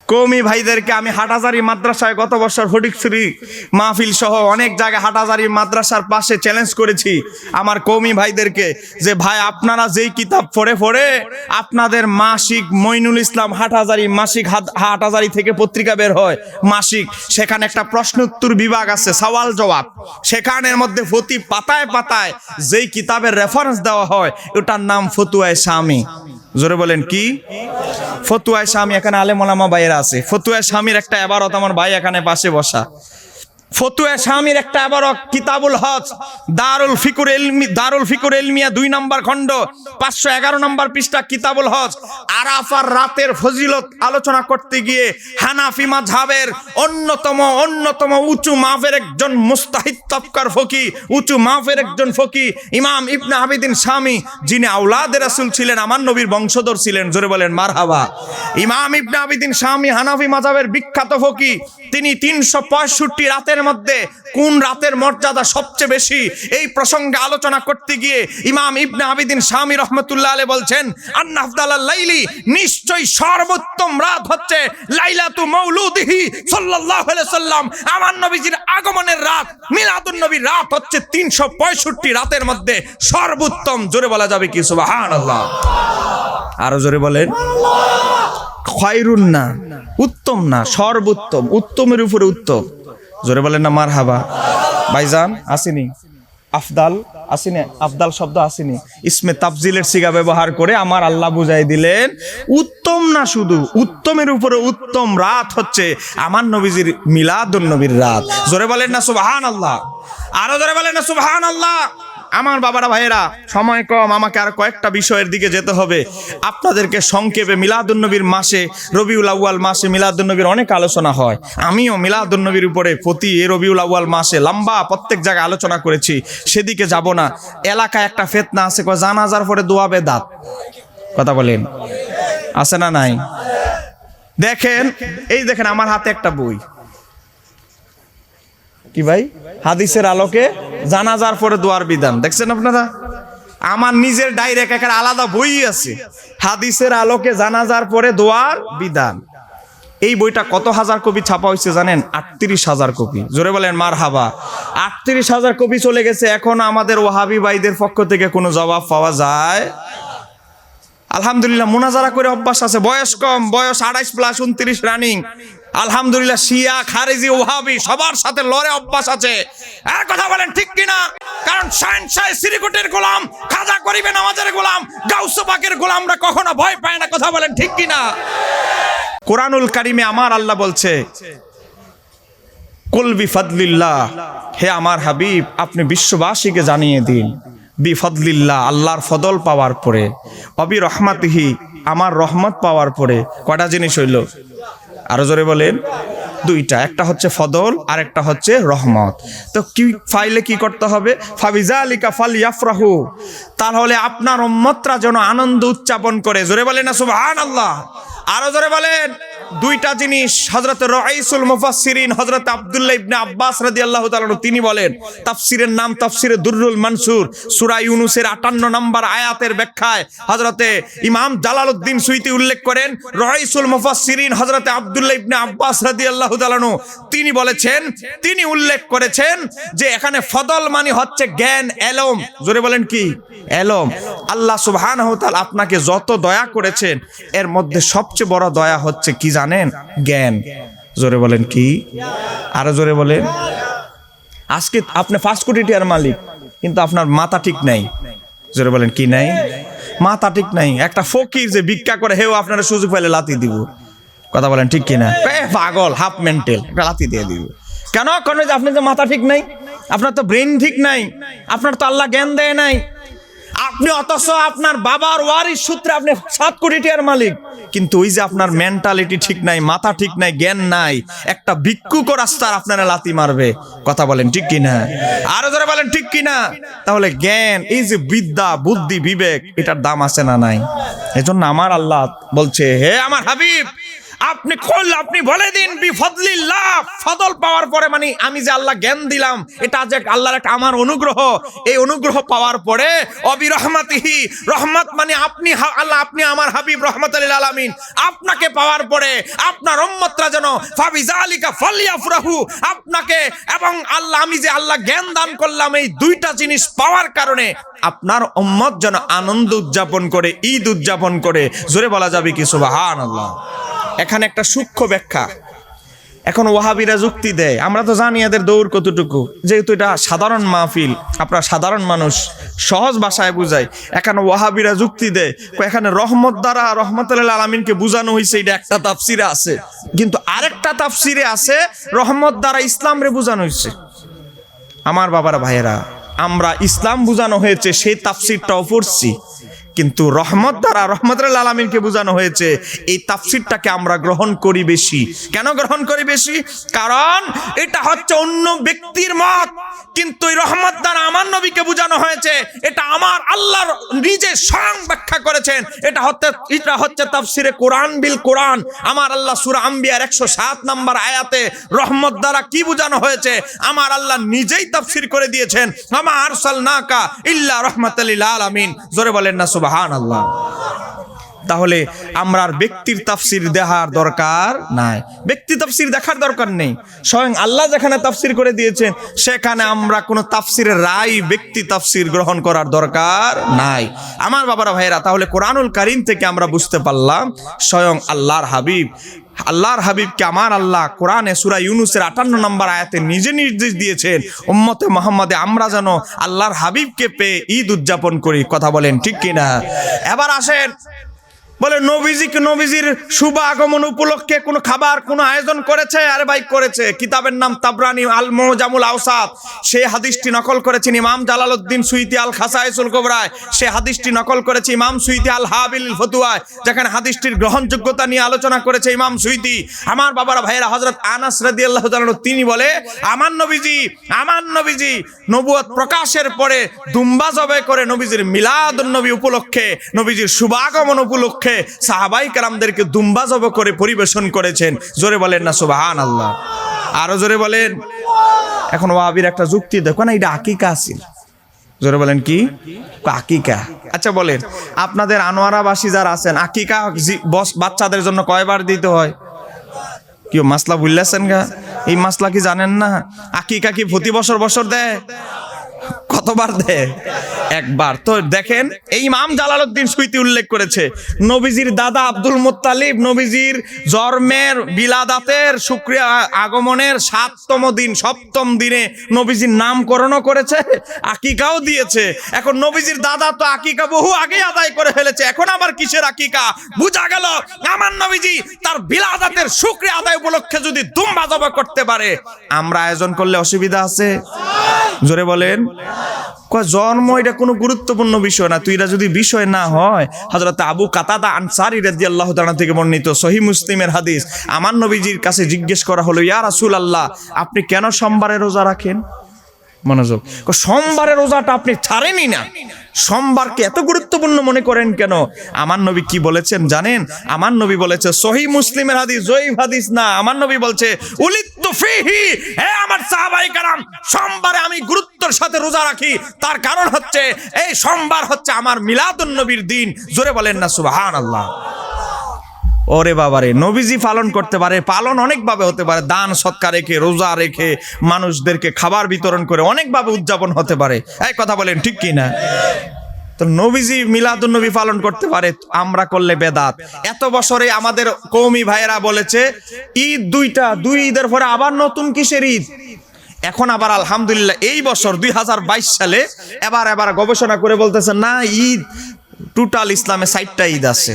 কওমি ভাইদেরকে আমি হাটহাজারী মাদ্রাসায় গত বছর ফটিকছড়ি মাহফিল সহ অনেক জায়গায় হাটহাজারী মাদ্রাসার পাশে চ্যালেঞ্জ করেছি আমার কওমি ভাইদেরকে যে ভাই আপনারা যেই কিতাব পড়ে পড়ে আপনাদের মাসিক মইনুল ইসলাম হাটহাজারী মাসিক হাটহাজারী থেকে পত্রিকা বের হয় মাসিক, সেখানে একটা প্রশ্ন উত্তর বিভাগ আছে, সওয়াল জবাব, সেখানের মধ্যে প্রতি পাতায় পাতায় যেই কিতাবের রেফারেন্স দেওয়া হয় ওটার নাম ফতুয়ায়ে শামী। জোরে বলেন কি? ফতুয়ায়ে শামী। এখানে আলেম ওলামা ভাইয়েরা আছে। ফতুয়ায়ে শামীর একটা ইবারত, আমার ভাই এখানে পাশে বসা, ফতুয়ায়ে শামীর একটা ইবারত কিতাবুল হজ দারুল ফিকুর ইলমিয়া 2 নম্বর খণ্ড 511 নম্বর পৃষ্ঠা কিতাবুল হজ। আরাফার রাতের ফজিলত আলোচনা করতে গিয়ে হানাফি মাযহাবের অন্যতম উঁচু মাপের একজন মুস্তাহিদ তবকার ফকি, উঁচু মাপের একজন ফকি ইমাম ইবনে আবিদিন শামী, যিনি আওলাদে রাসূল ছিলেন, আমার নবীর বংশধর ছিলেন, জোরে বলেন মারহাবা। ইমাম ইবনে আবিদিন শামী হানাফি মাযহাবের বিখ্যাত ফকি, তিনি 365 রাতের মধ্যে কোন রাতের মর্যাদা সবচেয়ে বেশি এই প্রসঙ্গে আলোচনা করতে গিয়ে ইমাম ইবনে আবিদিন শামী রাহমাতুল্লাহ আলাইহি বলছেন, আন্না আফদালাল লাইলি, নিশ্চয়ই সর্বোত্তম রাত হচ্ছে লাইলাতু মাউলুদিহি সাল্লাল্লাহু আলাইহি সাল্লাম, আমার নবীজির আগমনের রাত, মিলাদুন নবীর রাত হচ্ছে 365 রাতের মধ্যে সর্বোত্তম। জোরে বলা যাবে কি সুবহানাল্লাহ? আরো জোরে বলেন। খায়রুন না, উত্তম না, সর্বোত্তম, উত্তমের উপরে উত্তম। জোরে বলেন না মারহাবা। ভাইজান আসেনি আফদাল, আসেনি আফদাল শব্দ আসেনি, ইসমে তাফজিলের সিগা ব্যবহার করে আমার আল্লাহ বুঝাই দিলেন উত্তম না, শুধু উত্তমের উপরে উত্তম রাত হচ্ছে আমার নবীজির মিলাদুন নবীর রাত। জোরে বলেন না সুবহানাল্লাহ। আরো জোরে বলেন না সুবহানাল্লাহ। আমার বাবারা ভাইয়েরা, সময় কম, আমাকে আর কয়েকটা বিষয়ের দিকে যেতে হবে। আপনাদেরকে সংক্ষেপে মিলাদুন নবীর মাসে, রবিউল আউয়াল মাসে মিলাদুন নবীর অনেক আলোচনা হয়। আমিও মিলাদুন নবীর উপরে প্রতি রবিউল আউয়াল মাসে লম্বা প্রত্যেক জায়গায় আলোচনা করেছি, সেদিকে যাব না। এলাকায় একটা ফিতনা আছে, জানাজার পরে দোয়া বেদাত। কথা বলেন, আছে না নাই? দেখেন, এই দেখেন আমার হাতে একটা বই, কি ভাই? হাদিসের আলোকে জানাজার পরে দোয়ার বিধান। দেখছেন আপনারা? আমার নিজের ডাইরেক্ট একটা আলাদা বই আছে, হাদিসের আলোকে জানাজার পরে দোয়ার বিধান। এই বইটা কত হাজার কপি ছাপা হয়েছে জানেন? 38,000 কপি। জোরে বলেন মারহাবা। 38,000 কপি চলে গেছে, এখন আমাদের ওয়াহাবি ভাইদের পক্ষ থেকে কোনো জবাব পাওয়া যায়? আলহামদুলিল্লাহ মুনাজারা করে অভ্যাস আছে, বয়স কম, বয়স 28+ 29 রানিং। আলহামদুলিল্লাহ শিয়া খারেজি ওয়াহাবি সবার সাথে লড়ে অভ্যাস আছে। আর কথা বলেন ঠিক কিনা? কারণ শাহ শ্রীকুটির গোলাম, খাজা গরিবে নামাজের গোলাম, গাউস পাকের গোলামরা কখনো ভয় পায় না। কথা বলেন ঠিক কিনা? কোরআনুল কারিমে আমার আল্লাহ বলছে, কুল বিফাদলিল্লাহ, হে আমার হাবিব আপনি বিশ্ববাসীকে জানিয়ে দিন, বিফাদলিল্লাহ আল্লাহর ফদল পাওয়ার পরে, অবি রহমাতিহি আমার রহমত পাওয়ার পরে। কয়টা জিনিস হইল? আরো জোরে বলেন। 2টা, একটা হচ্ছে ফদল আর একটা হচ্ছে রহমত। তো কি ফাইলে কি করতে হবে? ফাবিজালিকা ফালইফরাহু, তাহলে আপনার উম্মতরা যেন আনন্দ উদযাপন করে। জোরে বলেন না সুবহানাল্লাহ। আরো জোরে বলেন। 2টা জিনিস হযরত রাইসুল মুফাসসিরিন হযরত আব্দুল্লাহ ইবনে আব্বাস রাদিয়াল্লাহু তাআলা তিনি বলেন, তাফসিরের নাম তাফসিরে দুররুল মানসুর, সূরা ইউনূসের 58 নম্বর আয়াতের ব্যাখ্যায় হযরতে ইমাম জালালউদ্দিন সুয়ুতী উল্লেখ করেন, রাইসুল মুফাসসিরিন হযরত আব্দুল্লাহ ইবনে আব্বাস রাদিয়াল্লাহু তাআলা তিনি বলেছেন, তিনি উল্লেখ করেছেন যে এখানে ফদল মানে হচ্ছে জ্ঞান, এলম। জোরে বলেন কি? এলম। আল্লাহ সুবহানাহু ওয়া তাআলা আপনাকে যত দয়া করেছেন এর মধ্যে সবচেয়ে বড় দয়া হচ্ছে কি জানেন? জ্ঞান। জোরে বলেন কি? আরো জোরে বলেন। আজকে আপনি 5 কোটি টাকার মালিক, কিন্তু আপনার মাথা ঠিক নাই। জোরে বলেন কি নাই? মাথা ঠিক নাই। একটা ফকির যে ভিক্ষা করে, হেও আপনারা সুযোগ পাইলে লাথি দিব। কথা বলেন ঠিক কিনা? পাগল, হাফ মেন্টাল, একটা লাথি দিয়ে দিব। কেন? কারণ আপনার যে মাথা ঠিক নাই, আপনার তো ব্রেন ঠিক নাই, আপনার তো আল্লাহ জ্ঞান দেয় নাই। আপনি অথচ আপনার বাবার ওয়ারিস সূত্রে আপনি 7 কোটি টাকার মালিক, কিন্তু ওই যে আপনার মেন্টালিটি ঠিক নাই, মাথা ঠিক নাই, জ্ঞান নাই, একটা ভিক্ষুক রাস্তার আপনারা লাথি মারবে। কথা বলেন ঠিক কিনা? আরো জোরে বলেন ঠিক কিনা? তাহলে জ্ঞান, এই যে বিদ্যা, বুদ্ধি, বিবেক, এটার দাম আছে না নাই? এজন্য আমার আল্লাহ বলছে, হে আমার হাবিব আপনি বলে দিন বিফদলিল্লাহ, ফজল পাওয়ার পরে মানে আমি যে আল্লাহ জ্ঞান দিলাম, এটা যে আল্লাহর একটা আমার অনুগ্রহ, এই অনুগ্রহ পাওয়ার পরে অবি রহমাতিহি, রহমত মানে আপনি আল্লাহ, আপনি আমার হাবিব রহমাতুল লিল আলামিন, আপনাকে পাওয়ার পরে আপনার উম্মতরা যেন ফাবিজালিকা ফালিয়াফরাহু, আপনাকে এবং আল্লাহ, আমি যে আল্লাহ জ্ঞান দান করলাম, এই দুইটা জিনিস পাওয়ার কারণে আপনার উম্মত যেন আনন্দ উদযাপন করে, ঈদ উদযাপন করে। জোরে বলা যাবে কি সুবহানাল্লাহ? এখানে একটা সূক্ষ্ম ব্যাখ্যা। এখন ওয়াহাবিরা যুক্তি দেয়, আমরা তো জানি এদের দৌড় কতটুকু, যেহেতু এটা সাধারণ মাহফিল, আপনারা সাধারণ মানুষ, সহজ ভাষায় বুঝায়। এখানে ওয়াহাবিরা যুক্তি দেয়, এখানে রহমত দ্বারা রহমাতুল লিল আলামিনকে বোঝানো হয়েছে, এটা একটা তাফসিরে আছে, কিন্তু আরেকটা তাফসিরে আছে রহমত দ্বারা ইসলামরে বোঝানো হয়েছে। আমার বাবারা ভাইয়েরা, আমরা ইসলাম বোঝানো হয়েছে সেই তাফসিরটাও পড়ছি, কিন্তু রহমত দ্বারা রহমাতুল লিল আলামিনকে বোঝানো হয়েছে, এই তাফসিরটাকে আমরা গ্রহণ করি বেশি। কেন গ্রহণ করি বেশি? কারণ এটা হচ্ছে অন্য ব্যক্তির মত, কিন্তু এই রহমত দ্বারা আমার নবীকে বোঝানো হয়েছে, এটা আমার আল্লাহর নিজে স্বয়ং ব্যাখ্যা করেছেন। এটা হচ্ছে তাফসিরে কোরআন বিল কোরআন। আমার আল্লাহ সূরা আম্বিয়ার 107 নম্বর আয়াতে রহমত দ্বারা কি বোঝানো হয়েছে আমার আল্লাহ নিজেই তাফসির করে দিয়েছেন, আমা আরসালনাকা ইল্লা রাহমাতাল লিল আলামিন। জোরে বলেন না সুবহানাল্লাহ? তাহলে আমরা আর ব্যক্তির তাফসির দেখার দরকার নাই, ব্যক্তি তাফসির দেখার দরকার নেই। স্বয়ং আল্লাহ যেখানে তাফসির করে দিয়েছেন সেখানে আমরা কোনো তাফসিরের রায়, ব্যক্তি তাফসির গ্রহণ করার দরকার নাই। আমার বাবারা ভাইয়েরা, তাহলে কোরআনুল কারীম থেকে আমরা বুঝতে পারলাম স্বয়ং আল্লাহর হাবিবকে আমার আল্লাহ কোরআনে সূরা ইউনূসের 58 নম্বর আয়াতে নিজে নির্দেশ দিয়েছেন, উম্মতে মুহাম্মাদে আমরা যেন আল্লাহর হাবিবকে পেয়ে ঈদ উদযাপন করি। কথা বলেন ঠিক কিনা? এবার আসেন, বলে নবীজির শুভ আগমন উপলক্ষে কোনো খাবার কোনো আয়োজন করেছে? আরে ভাই করেছে। কিতাবের নাম তাবরানি আল মুজামুল আওসাত, সেই হাদিসটি নকল করেছেন ইমাম জালালউদ্দিন সুয়ুতী আল খাসাইসুল কুবরায়, সেই হাদিসটি নকল করেছে ইমাম সুয়ুতী আল হাবিল ফতুয়ায়, যেখানে হাদিসটির গ্রহণযোগ্যতা নিয়ে আলোচনা করেছে ইমাম সুয়ুতী। আমার বাবারা ভাইয়েরা, হযরত আনাস রাদিয়াল্লাহু তাআলা তিনি বলে, আমার নবীজি নবুয়ত প্রকাশের পরে দুম্বা জবাই করে নবীজির মিলাদুন নবী উপলক্ষে, নবীজির শুভ আগমন উপলক্ষে সাহাবাই কেরামদেরকে দুম্বা জবাই করে পরিবেশন করেছেন। জোরে বলেন না সুবহানাল্লাহ? আরো জোরে বলেন। এখন ওয়াহাবির একটা যুক্তি দেখো না, এটা আকিকা আছিল। জোরে বলেন কি? আকিকা। আচ্ছা বলেন, আপনাদের আনোয়ারাবাসী যারা আছেন, আকিকা বাচ্চাদের জন্য কয়বার দিতে হয়? কি মাসলা ভুললেছেন গা? এই মাসলা কি জানেন না? আকিকা কি প্রতি বছর দেয়? কতবার দেয়? একবার। তো দেখেন, এই ইমাম জালালউদ্দিন সুয়ুতী উল্লেখ করেছে, নবীজির দাদা আব্দুল মুত্তালিব নবীজির জন্মের বিলাদাতের শুকরিয়া আগমনের 7তম দিনে নবীজির নামকরণও করেছে, আকিকাও দিয়েছে। এখন নবীজির দাদা তো আকিকা বহু আগে আদায় করে ফেলেছে, এখন আবার কিসের আকিকা? বুঝা গেল আমার নবীজি তার বিলাদাতের শুকরিয়া আদায় উপলক্ষে যদি দুম্বা জবাই করতে পারে, আমরা আয়োজন করলে অসুবিধা আছে? জোরে বলেন। জন্ম এটা কোনো গুরুত্বপূর্ণ বিষয় না, তুই যদি বিষয় না হয়, হযরত আবু কাতাদা আনসারী রাদিয়াল্লাহু তাআলা থেকে বর্ণিত সহিহ মুসলিমের হাদিস, আমার নবীজির কাছে জিজ্ঞেস করা হলো, ইয়া রাসূলুল্লাহ, আপনি কেন সোমবারে রোজা রাখেন? মনোযোগ, সোমবারের রোজাটা আপনি ছাড়েনই না, সোমবারকে এত গুরুত্বপূর্ণ মনে করেন কেন? আমার নবী কি বলেছেন জানেন? আমার নবী বলেছে, সহিহ মুসলিমের হাদিস, জয়ীফ হাদিস না। আমার নবী বলছে, উলিত্তু ফিহি, হে আমার সাহাবায়ে কেরাম, সোমবারে আমি গুরুত্বের সাথে রোজা রাখি, তার কারণ হচ্ছে এই সোমবার হচ্ছে আমার মিলাদুন নবীর দিন। জোরে বলেন না সুবহানাল্লাহ? ওরে বাবারে, নবীজি পালন করতে পারে, পালন অনেকভাবে হতে পারে, দান সৎকার রেখে, রোজা রেখে, মানুষদেরকে খাবার বিতরণ করে অনেকভাবে উদযাপন হতে পারে। এই কথা বলেন ঠিক কি না? তো নবীজি মিলাদুন নবী পালন করতে পারে, আমরা করলে বেদাত। এত বছরে আমাদের কওমি ভাইয়েরা বলেছে ঈদ দুই ঈদের পরে আবার নতুন কিসের ঈদ? এখন আবার আলহামদুলিল্লাহ এই বছর 2022 সালে এবার গবেষণা করে বলতেছে, না, ঈদ টোটাল ইসলামে 4টা ঈদ আছে।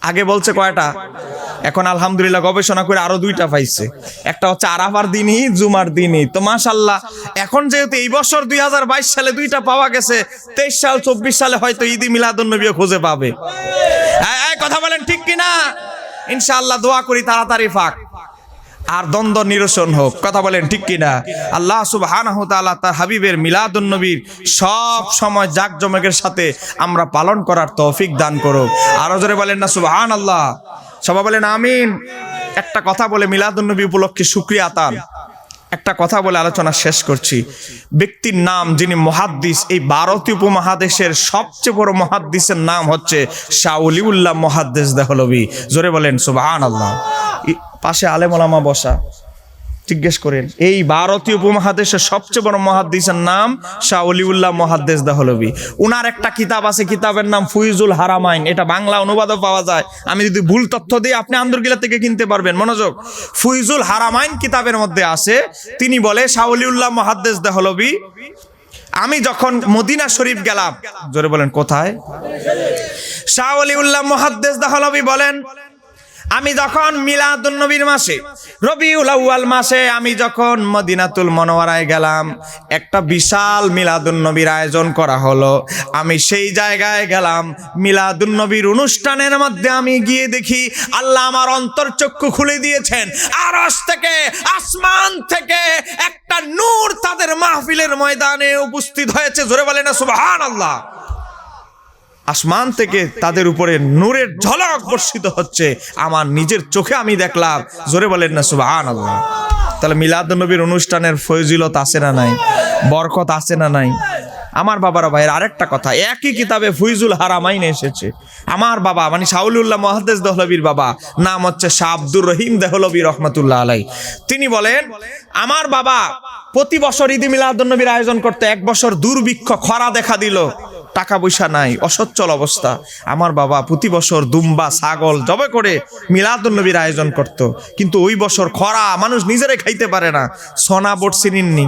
আগে বলছে কয়টা? এখন আলহামদুলিল্লাহ গবেষণা করে আরো 2টা পাইছে। একটা হচ্ছে আরাফার দিন ঈদ, জুমার দিন ঈদ। তো মাশাআল্লাহ, এখন যেহেতু এই বছর 2022 সালে 2টা পাওয়া গেছে, 23 সাল 24 সালে হয়তো ঈদ মিলাদুন নবীও খুঁজে পাবে। কথা বলেন ঠিক কিনা? ইনশাআল্লাহ দোয়া করি তাড়াতাড়ি পাক আর দ্বন্দ্ব নিরসন হোক। কথা বলেন ঠিক কিনা? আল্লাহ সুবহানাহু ওয়া তাআলা তার হাবিবের মিলাদুন নবীর সব সময় জাকজমকের সাথে আমরা পালন করার তৌফিক দান করুক। আরো জোরে বলেন না সুবহানাল্লাহ? সবাই বলেন আমিন। একটা কথা বলে মিলাদুন্নবী উপলক্ষে শুকরিয়া আতান, একটা কথা বলে আলোচনা শেষ করছি। ব্যক্তির নাম যিনি মুহাদ্দিস, এই ভারতীয় উপমহাদেশের সবচেয়ে বড় মুহাদ্দিসের নাম হচ্ছে শাহ ওলিউল্লাহ মুহাদ্দিস দেহলভী। জোরে বলেন সুবহানাল্লাহ। পাশে আলেম ওলামা বসা, জিজ্ঞেস করেন এই ভারতীয় উপমহাদেশের সবচেয়ে বড় মুহাদ্দিসের নাম শাহ ওলিউল্লাহ মুহাদ্দিস দেহলভী। উনার একটা কিতাব আছে, কিতাবের নাম ফুয়ুজুল হারামাইন। এটা বাংলা অনুবাদও পাওয়া যায়। আমি যদি ভুল তথ্য দিই আপনি আন্দরকিলা থেকে কিনতে পারবেন। মনোযোগ, ফুয়ুজুল হারামাইন কিতাবের মধ্যে আছে, তিনি বলে শাহ ওলিউল্লাহ মুহাদ্দিস দেহলভী, আমি যখন মদিনা শরীফ গেলাম, জোরে বলেন কোথায়? শাহ ওলিউল্লাহ মুহাদ্দিস দেহলভী বলেন, আমি যখন মিলাদুন্নবীর মাসে রবিউল আউয়াল মাসে আমি যখন মদিনাতুল মুনাওয়ারায় গেলাম, একটা বিশাল মিলাদুন্নবীর আয়োজন করা হলো। আমি সেই জায়গায় গেলাম, মিলাদুন্নবীর অনুষ্ঠানের মধ্যে আমি গিয়ে দেখি আল্লাহ আমার অন্তরচক্ষু খুলে দিয়েছেন। আরশ থেকে, আসমান থেকে একটা নূর তাদের মাহফিলের ময়দানে উপস্থিত হয়েছে। জোরে বলেন না সুবহানাল্লাহ। আসমান থেকে তাদের উপরে নূরের ঝলক বর্ষিত হচ্ছে, আমার নিজের চোখে আমি দেখলাম। জোরে বলেন না সুবহানাল্লাহ। তাহলে মিলাদুন্নবীর অনুষ্ঠানের ফজিলত আছে না নাই? বরকত আছে না নাই? আমার বাবারা ভাইয়ের আরেকটা কথা, একই কিতাবে ফুয়ুজুল হারামাইন এসেছে। আমার বাবা মানে শাহ ওলিউল্লাহ মুহাদ্দিস দেহলভীর বাবা নাম হচ্ছে শাহ আব্দুর রহিম দেহলভী রহমাতুল্লাহ আলাইহি। তিনি বলেন, আমার বাবা প্রতি বছর ঈদ মিলাদুন্নবীর আয়োজন করতে। এক বছর দুর্ভিক্ষ, খরা দেখা দিল, টাকা পয়সা নাই, অসচ্ছল অবস্থা। আমার বাবা প্রতি বছর দুম্বা ছাগল জবে করে মিলাদুন্নবীর আয়োজন করত। কিন্তু ওই বছর খরা, মানুষ নিজেরাই খাইতে পারে না। সোনা বোট চিনেননি?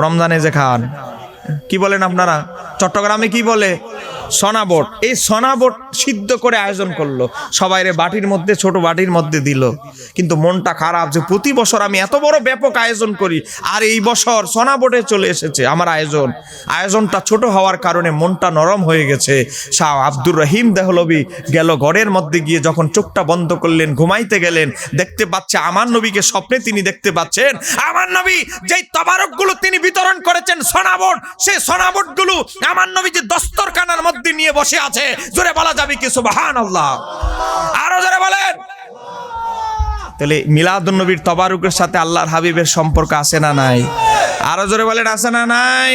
রমজানে যে খান, কি বলেন আপনারা? চট্টগ্রামে কি বলে? সোনাবোট। এই সোনাবোট সিদ্ধ করে আয়োজন করলো, সবাইরে বাটির মধ্যে, ছোট বাটির মধ্যে দিল। কিন্তু মনটা খারাপ যে প্রতি বছর আমি এত বড় ব্যাপক আয়োজন করি, আর এই বছর সোনাবোটে চলে এসেছে আমার আয়োজনটা ছোট হওয়ার কারণে মনটা নরম হয়ে গেছে। শাহ আব্দুর রহিম দেহলভী গেল ঘরের মধ্যে গিয়ে, যখন চোখটা বন্ধ করলেন, ঘুমাইতে গেলেন, দেখতে পাচ্ছে আমার নবীকে স্বপ্নে তিনি দেখতে পাচ্ছেন। আমার নবী যেই তবারকগুলো তিনি বিতরণ করেছেন সোনাবোট, সেই সোনাবোটগুলো আমার নবী যে দস্তরখানার মধ্যে নিয়ে বসে আছে। জোরে বলা যাবে কি সুবহানাল্লাহ? আরো জোরে বলেন। তাহলে মিলাদুন্নবীর তবারুকের সাথে আল্লাহর হাবিবের সম্পর্ক আছে না নাই? আরো জোরে বলেন আছে না নাই?